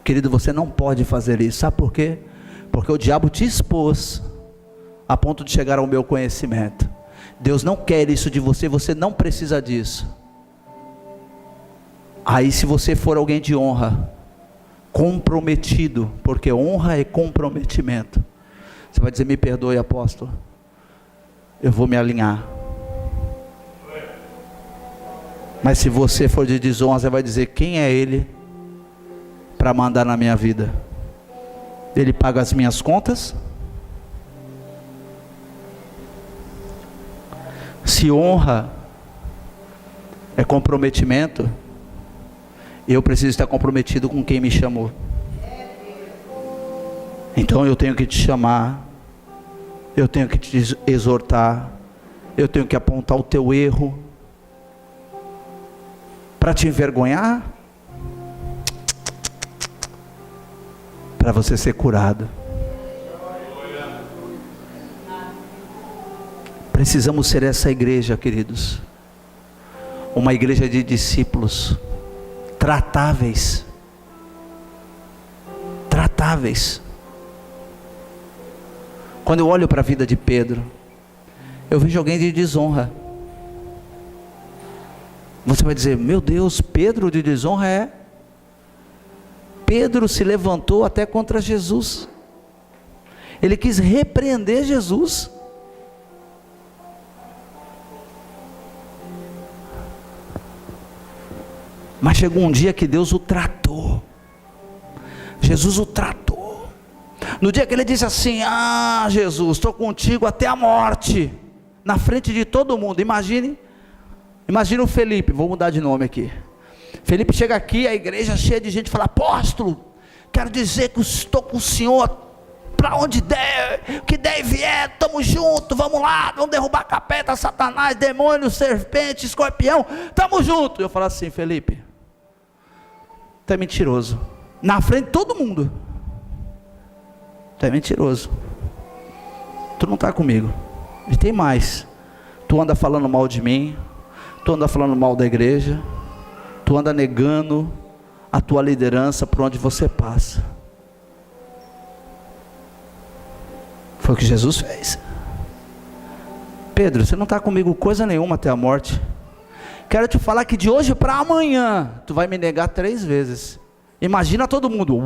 Querido, você não pode fazer isso, sabe por quê? Porque o diabo te expôs, a ponto de chegar ao meu conhecimento. Deus não quer isso de você, você não precisa disso. Aí se você for alguém de honra, comprometido, porque honra é comprometimento, você vai dizer: me perdoe, apóstolo, eu vou me alinhar. Mas se você for de desonra, você vai dizer: quem é ele para mandar na minha vida? Ele paga as minhas contas? Se honra é comprometimento, eu preciso estar comprometido com quem me chamou. Então eu tenho que te chamar, eu tenho que te exortar, eu tenho que apontar o teu erro para te envergonhar. para você ser curado. Precisamos ser essa igreja, queridos, uma igreja de discípulos tratáveis, tratáveis. Quando eu olho para a vida de Pedro, eu vejo alguém de desonra. Você vai dizer: meu Deus, Pedro de desonra? É. Pedro se levantou até contra Jesus. Ele quis repreender Jesus. Mas chegou um dia que Deus o tratou. Jesus o tratou. No dia que ele disse assim: ah, Jesus, estou contigo até a morte, na frente de todo mundo. Imagine o Felipe, vou mudar de nome aqui. Felipe chega aqui, a igreja cheia de gente, fala: apóstolo, quero dizer que estou com o senhor, para onde der, o que der e vier, estamos juntos, vamos lá, vamos derrubar capeta, satanás, demônio, serpente, escorpião, estamos juntos. Eu falo assim: Felipe, tu é mentiroso, na frente de todo mundo, tu é mentiroso, tu não está comigo. E tem mais, tu anda falando mal de mim, tu anda falando mal da igreja, tu anda negando a tua liderança por onde você passa. Foi o que Jesus fez. Pedro, você não está comigo coisa nenhuma até a morte. Quero te falar que de hoje para amanhã tu vai me negar 3 vezes. Imagina todo mundo.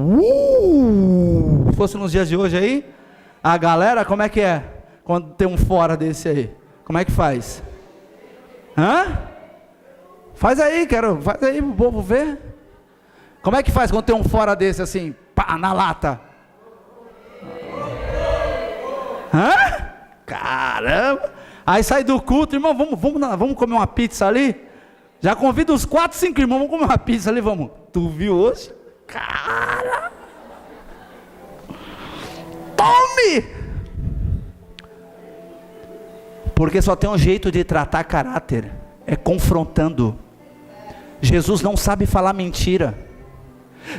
Se fosse nos dias de hoje aí, a galera, como é que é? Quando tem um fora desse aí, como é que faz? Hã? Faz aí pro povo ver. Como é que faz quando tem um fora desse assim, pá, na lata? Hã? Caramba! Aí sai do culto, irmão, vamos comer uma pizza ali? Já convido os 4, 5 irmãos, vamos comer uma pizza ali, vamos. Tu viu hoje? Cara! Tome! Porque só tem um jeito de tratar caráter, é confrontando. Jesus não sabe falar mentira.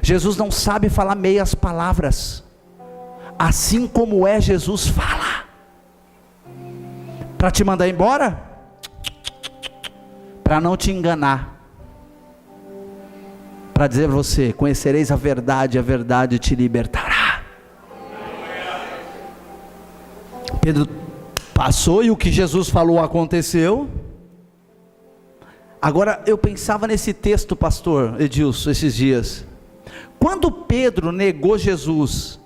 Jesus não sabe falar meias palavras. Assim como é, Jesus fala. Para te mandar embora? Para não te enganar. Para dizer a você: conhecereis a verdade te libertará. Pedro passou e o que Jesus falou aconteceu. Agora eu pensava nesse texto, pastor Edilson, esses dias. Quando Pedro negou Jesus,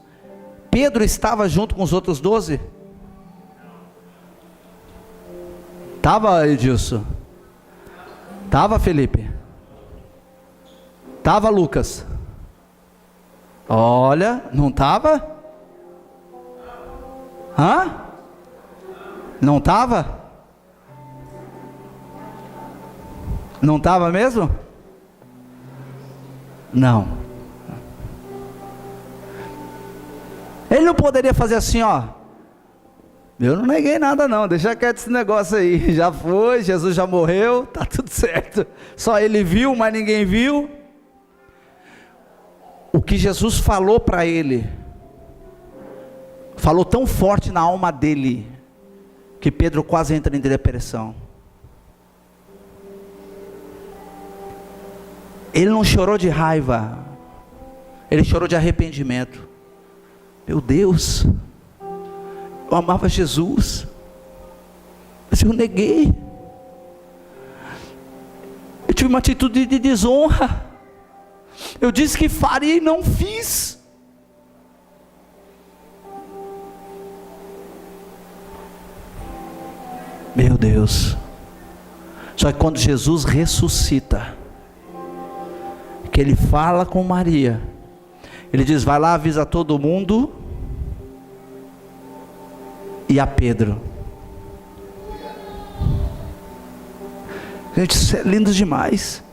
Pedro estava junto com os outros 12? Estava, Edilson? Estava, Felipe? Estava, Lucas? Olha, não estava? Hã? Não estava? Não estava mesmo? Não. Ele não poderia fazer assim, ó: eu não neguei nada não, deixa quieto esse negócio aí, já foi, Jesus já morreu, tá tudo certo. Só ele viu, mas ninguém viu. O que Jesus falou para ele, falou tão forte na alma dele, que Pedro quase entra em depressão. Ele não chorou de raiva, ele chorou de arrependimento. Meu Deus, eu amava Jesus, mas eu neguei. Eu tive uma atitude de desonra. Eu disse que faria e não fiz. Meu Deus. Só que quando Jesus ressuscita, que ele fala com Maria, ele diz: vai lá, avisa todo mundo, e a Pedro. Gente, isso é lindo demais.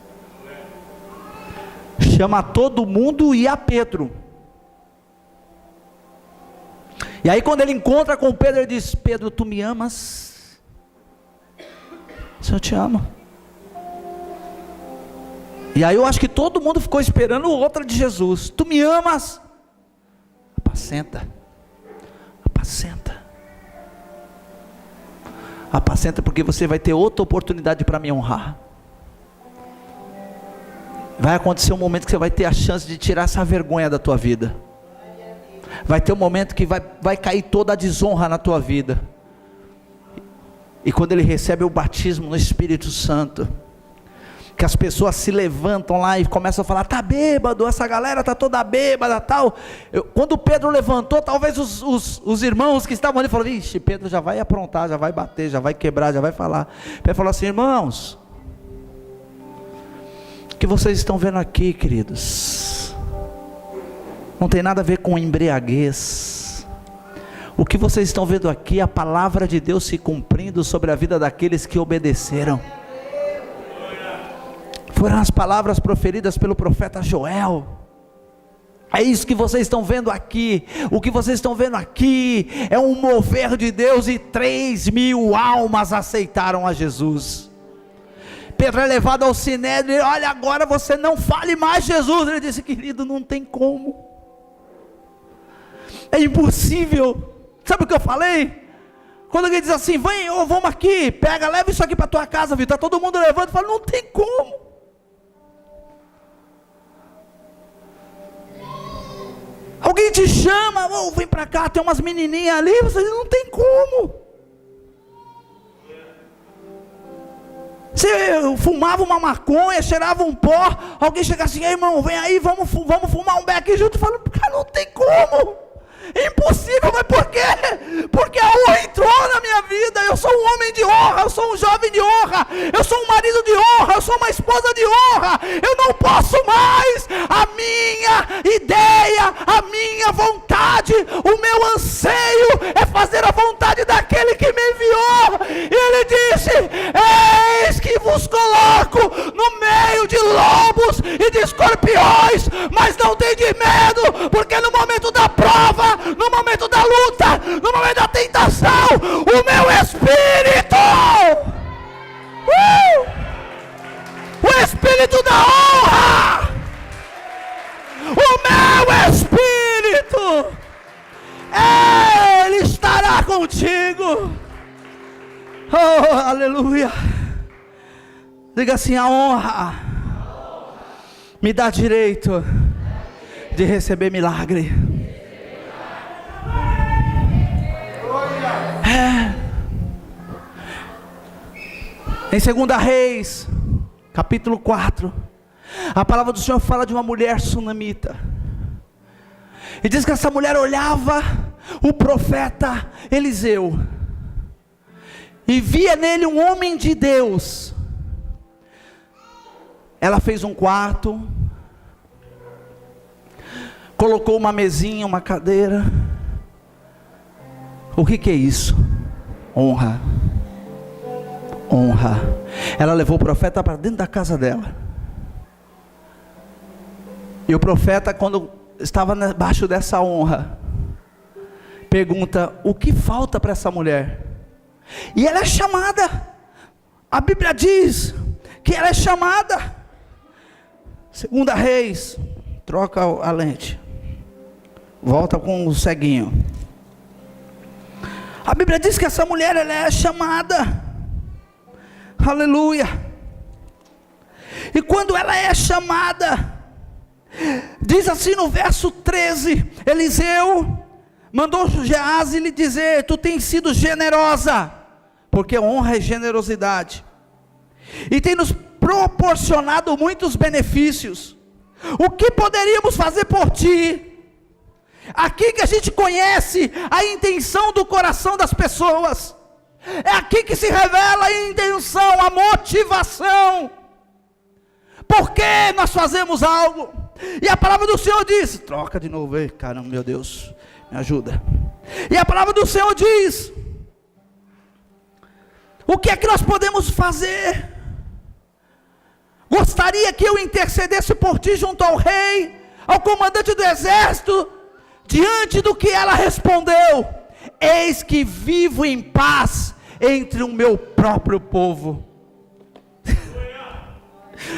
Chama todo mundo e a Pedro. E aí quando ele encontra com Pedro, ele diz: Pedro, tu me amas? Eu te amo. E aí eu acho que todo mundo ficou esperando outra de Jesus: tu me amas? apacenta. Apacenta. Apacenta, porque você vai ter outra oportunidade para me honrar. Vai acontecer um momento que você vai ter a chance de tirar essa vergonha da tua vida. Vai ter um momento que vai cair toda a desonra na tua vida. E quando ele recebe o batismo no Espírito Santo, que as pessoas se levantam lá e começam a falar: tá bêbado, essa galera tá toda bêbada, tal. Quando Pedro levantou, talvez os irmãos que estavam ali falaram: ixi, Pedro já vai aprontar, já vai bater, já vai quebrar, já vai falar. Pedro falou assim: irmãos, o que vocês estão vendo aqui, queridos, não tem nada a ver com embriaguez. O que vocês estão vendo aqui é a palavra de Deus se cumprindo sobre a vida daqueles que obedeceram. Foram as palavras proferidas pelo profeta Joel. É isso que vocês estão vendo aqui. O que vocês estão vendo aqui é um mover de Deus, e 3.000 almas aceitaram a Jesus. Pedro é levado ao sinédrio, olha, agora você não fale mais Jesus. Ele disse: querido, não tem como, é impossível. Sabe o que eu falei? Quando alguém diz assim: vem, vamos aqui, pega, leva isso aqui para tua casa, viu? Está todo mundo levando. Eu falo: não tem como. Alguém te chama: oh, vem para cá, tem umas menininhas ali. Você diz: não tem como. Você fumava uma maconha, cheirava um pó, alguém chega assim: ei, irmão, vem aí, vamos fumar um beck junto. Eu falo: cara, não tem como, é impossível. Mas por quê? Porque a honra entrou na minha vida. Eu sou um homem de honra, eu sou um jovem de honra, eu sou um marido de honra, eu sou uma esposa de honra. Eu não posso mais. A minha ideia, a minha vontade, o meu anseio é fazer a vontade daquele que me enviou. E ele disse: eis que vos coloco no meio de lobos e de escorpiões, mas não tem de medo, porque no momento da prova, no momento da luta, no momento da tentação, o meu espírito, o espírito da honra, o meu espírito, ele estará contigo. Oh, aleluia. Diga assim: a honra me dá direito de receber milagre. Em 2 Reis, capítulo 4, a palavra do Senhor fala de uma mulher sunamita. E diz que essa mulher olhava o profeta Eliseu e via nele um homem de Deus. Ela fez um quarto, colocou uma mesinha, uma cadeira. O que é isso? Honra. Honra. Ela levou o profeta para dentro da casa dela. E o profeta, quando estava debaixo dessa honra, pergunta: o que falta para essa mulher? E ela é chamada. A Bíblia diz que ela é chamada. 2 Reis, troca a lente, volta com o ceguinho. A Bíblia diz que essa mulher, ela é chamada. Aleluia. E quando ela é chamada, diz assim no verso 13: Eliseu mandou Geazi lhe dizer: tu tens sido generosa, porque honra é generosidade, e tem nos proporcionado muitos benefícios. O que poderíamos fazer por ti? Aqui que a gente conhece a intenção do coração das pessoas. É aqui que se revela a intenção, a motivação. Por que nós fazemos algo? E a palavra do Senhor diz, troca de novo, ei, caramba, meu Deus, me ajuda. E a palavra do Senhor diz, o que é que nós podemos fazer? Gostaria que eu intercedesse por ti junto ao rei, ao comandante do exército. Diante do que ela respondeu: eis que vivo em paz entre o meu próprio povo.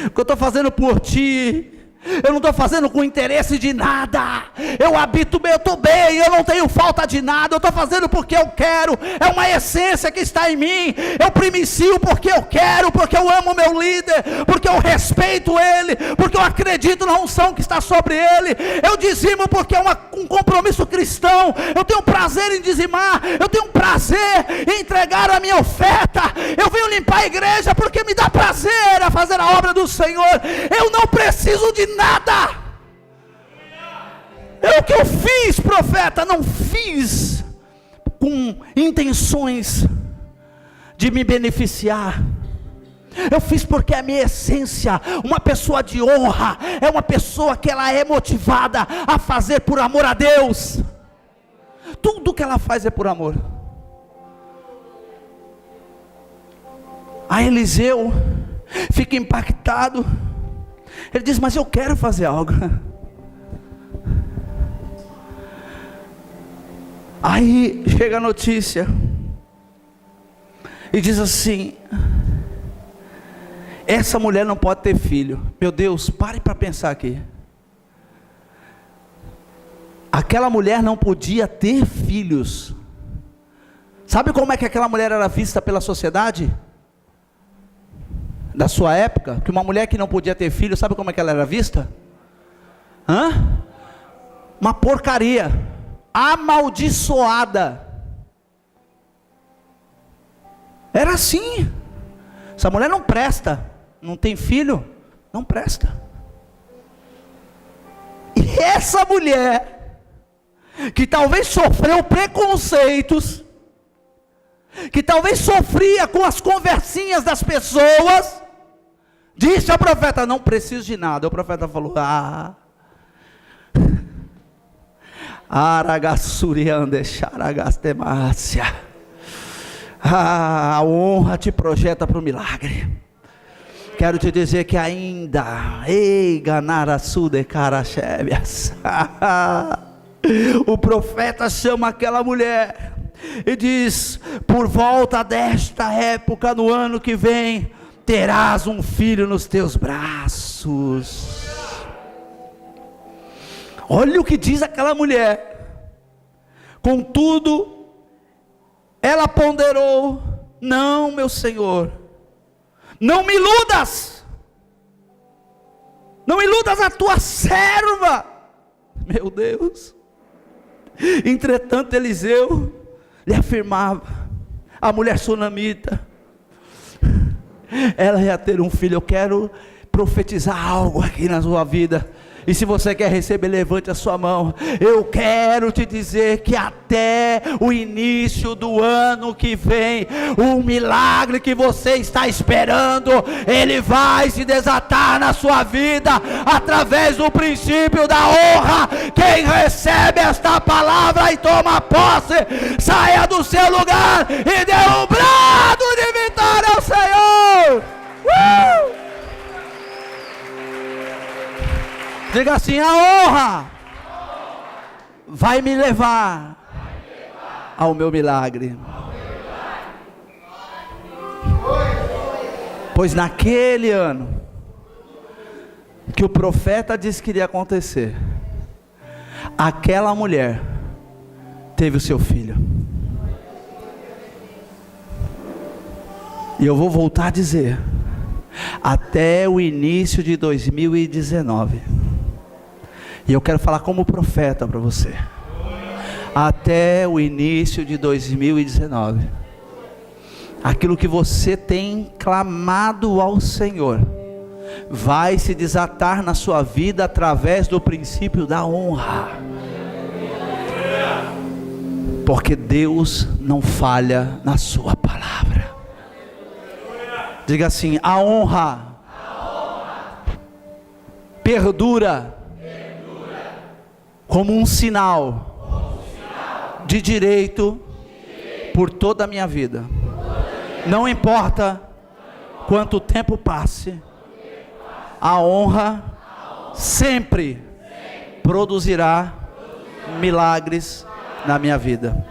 O que eu estou fazendo por ti Eu não estou fazendo com interesse de nada. Eu habito bem, eu estou bem, eu não tenho falta de nada. Eu estou fazendo porque eu quero. É uma essência que está em mim. Eu primicio porque eu quero, porque eu amo meu líder, porque eu respeito ele, porque eu acredito na unção que está sobre ele. Eu dizimo porque é um compromisso cristão. Eu tenho prazer em dizimar. Eu tenho prazer em entregar a minha oferta. Eu venho limpar a igreja porque me dá prazer a fazer a obra do Senhor. Eu não preciso de nada. É o que eu fiz, profeta. Não fiz com intenções de me beneficiar. Eu fiz porque a minha essência, uma pessoa de honra, é uma pessoa que ela é motivada a fazer por amor a Deus. Tudo que ela faz é por amor. Aí Eliseu fica impactado. Ele diz: mas eu quero fazer algo. Aí chega a notícia e diz assim: essa mulher não pode ter filho. Meu Deus, pare para pensar aqui. Aquela mulher não podia ter filhos. Sabe como é que aquela mulher era vista pela sociedade da sua época? Que uma mulher que não podia ter filho, sabe como é que ela era vista? Uma porcaria, amaldiçoada. Era assim. Essa mulher não presta, não tem filho, não presta. E essa mulher, que talvez sofreu preconceitos, que talvez sofria com as conversinhas das pessoas, disse ao profeta: não preciso de nada. O profeta falou: a honra te projeta para o milagre. Quero te dizer que ainda, o profeta chama aquela mulher e diz: por volta desta época, no ano que vem, terás um filho nos teus braços. Olha o que diz aquela mulher. Contudo, ela ponderou: não, meu senhor, não me iludas, não iludas a tua serva. Meu Deus. Entretanto, Eliseu lhe afirmava, a mulher sunamita, ela ia ter um filho. Eu quero profetizar algo aqui na sua vida. E se você quer receber, levante a sua mão. Eu quero te dizer que até o início do ano que vem, o milagre que você está esperando, ele vai se desatar na sua vida, através do princípio da honra. Quem recebe esta palavra e toma posse, saia do seu lugar e dê um brado de vitória ao Senhor. Diga assim: a honra vai me levar ao meu milagre. Pois naquele ano que o profeta disse que iria acontecer, aquela mulher teve o seu filho. E eu vou voltar a dizer: até o início de 2019. E eu quero falar como profeta para você. Até o início de 2019, aquilo que você tem clamado ao Senhor vai se desatar na sua vida através do princípio da honra. Porque Deus não falha na sua palavra. Diga assim: a honra perdura como um sinal de direito por toda a minha vida. Não importa quanto tempo passe, a honra sempre produzirá milagres na minha vida.